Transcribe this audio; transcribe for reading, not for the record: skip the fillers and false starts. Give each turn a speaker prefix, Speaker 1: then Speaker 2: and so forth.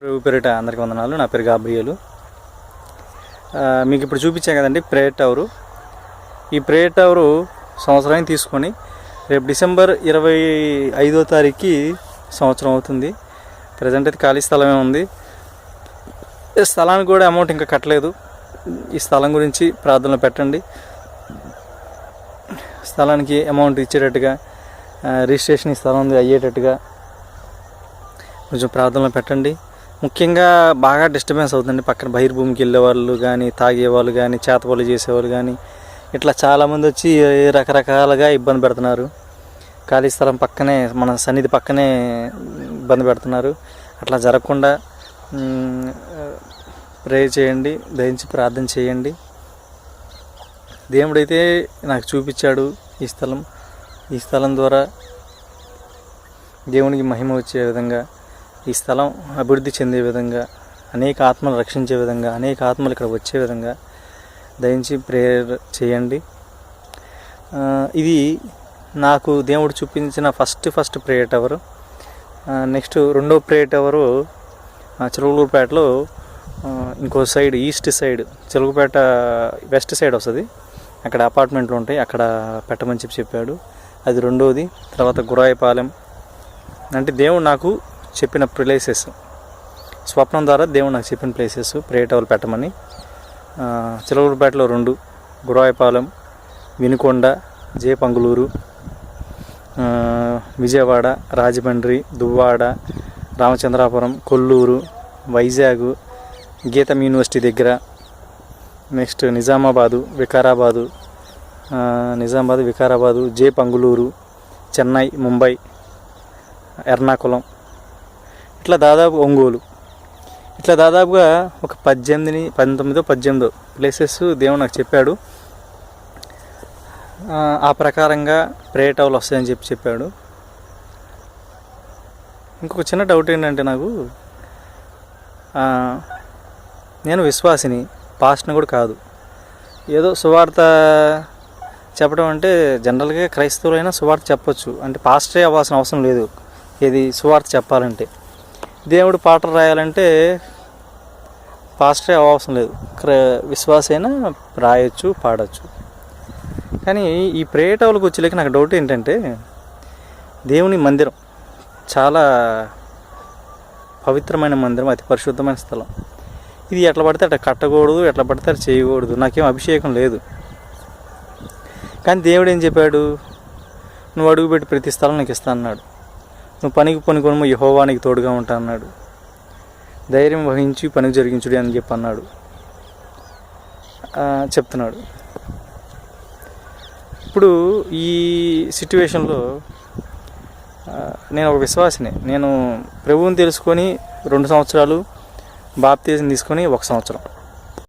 Speaker 1: పేరిట అందరికీ వందనాలు. నా పేరు గాబ్రియలు. మీకు ఇప్పుడు చూపించాను కదండి ప్రేయర్ టవరు. ఈ ప్రేయర్ టవరు సంవత్సరాన్ని తీసుకొని రేపు డిసెంబర్ 25వ తారీఖుకి సంవత్సరం అవుతుంది. ప్రజెంట్ అయితే ఖాళీ స్థలమే ఉంది. ఈ స్థలానికి కూడా అమౌంట్ ఇంకా కట్టలేదు. ఈ స్థలం గురించి ప్రార్థనలు పెట్టండి. స్థలానికి అమౌంట్ ఇచ్చేటట్టుగా, రిజిస్ట్రేషన్ ఈ స్థలం అయ్యేటట్టుగా కొంచెం ప్రార్థనలు పెట్టండి. ముఖ్యంగా బాగా డిస్టర్బెన్స్ అవుతుంది. పక్కన బహిర్భూమికి వెళ్ళే వాళ్ళు కానీ, తాగేవాళ్ళు కానీ, చేతపనులు చేసేవాళ్ళు కానీ, ఇట్లా చాలామంది వచ్చి రకరకాలుగా ఇబ్బంది పెడుతున్నారు. ఖాళీ స్థలం పక్కనే, మన సన్నిధి పక్కనే ఇబ్బంది పెడుతున్నారు. అట్లా జరగకుండా ప్రే చేయండి, దయించి ప్రార్థన చేయండి. దేవుడైతే నాకు చూపించాడు ఈ స్థలం ద్వారా దేవునికి మహిమ వచ్చే విధంగా, ఈ స్థలం అభివృద్ధి చెందే విధంగా, అనేక ఆత్మలు రక్షించే విధంగా, అనేక ఆత్మలు ఇక్కడ వచ్చే విధంగా దయించి ప్రేయర్ చేయండి. ఇది నాకు దేవుడు చూపించిన ఫస్ట్ ప్రేయర్ టవరు. నెక్స్ట్ రెండో ప్రేయర్ టవరు చిలుకలూరుపేటలో ఇంకో side, east side, Chilakapeta west side వస్తుంది. అక్కడ అపార్ట్మెంట్లు ఉంటాయి, అక్కడ పెట్టమని చెప్పాడు. అది రెండోది. తర్వాత గురాయిపాలెం, అంటే దేవుడు నాకు చెప్పిన ప్లేసెస్, స్వప్నం ద్వారా దేవుడు నాకు చెప్పిన ప్లేసెస్ ప్రేయర్ టవర్ పెట్టమని. చిలకలూరుపేటలో 2, గురాయిపాలెం, వినుకొండ, జేపంగులూరు, విజయవాడ, రాజమండ్రి, దువ్వాడ, రామచంద్రాపురం, కొల్లూరు, వైజాగ్, గీతం యూనివర్సిటీ దగ్గర, నెక్స్ట్ నిజామాబాదు, వికారాబాదు, జేపంగులూరు, చెన్నై, ముంబై, ఎర్నాకుళం, ఇట్లా దాదాపు ఒంగోలు, ఇట్లా దాదాపుగా ఒక 19 ప్లేసెస్ దేవుడు నాకు చెప్పాడు. ఆ ప్రకారంగా ప్రేయర్ టవర్లు వస్తాయని చెప్పాడు. ఇంకొక చిన్న డౌట్ ఏంటంటే, నాకు నేను విశ్వాసిని, పాస్టర్ని కూడా కాదు. ఏదో సువార్త చెప్పడం అంటే జనరల్గా క్రైస్తవులైనా సువార్త చెప్పొచ్చు, అంటే పాస్టరే అవ్వాల్సిన అవసరం లేదు. ఏది సువార్త చెప్పాలంటే, దేవుడు పాటలు రాయాలంటే పాస్టరే అవసరం లేదు, విశ్వాసైనా రాయొచ్చు, పాడచ్చు. కానీ ఈ ప్రేయర్ టవర్లకు వచ్చేలేక నాకు డౌట్ ఏంటంటే, దేవుని మందిరం చాలా పవిత్రమైన మందిరం, అతి పరిశుద్ధమైన స్థలం. ఇది ఎట్లా పడితే అట్లా కట్టకూడదు, ఎట్లా పడితే అట్లా చేయకూడదు. నాకేం అభిషేకం లేదు. కానీ దేవుడు ఏం చెప్పాడు? నువ్వు అడుగుపెట్టి ప్రతి స్థలం నీకు ఇస్తా అన్నాడు. నువ్వు పనికి పనుకొను, యెహోవానికి తోడుగా ఉంటా అన్నాడు. ధైర్యం వహించి పనికి జరిగించుడి అని చెప్పి అన్నాడు, చెప్తున్నాడు. ఇప్పుడు ఈ సిట్యువేషన్లో నేను ఒక విశ్వాసిని. నేను ప్రభువుని తెలుసుకొని 2 సంవత్సరాలు, బాప్తిజం తీసుకొని 1 సంవత్సరం.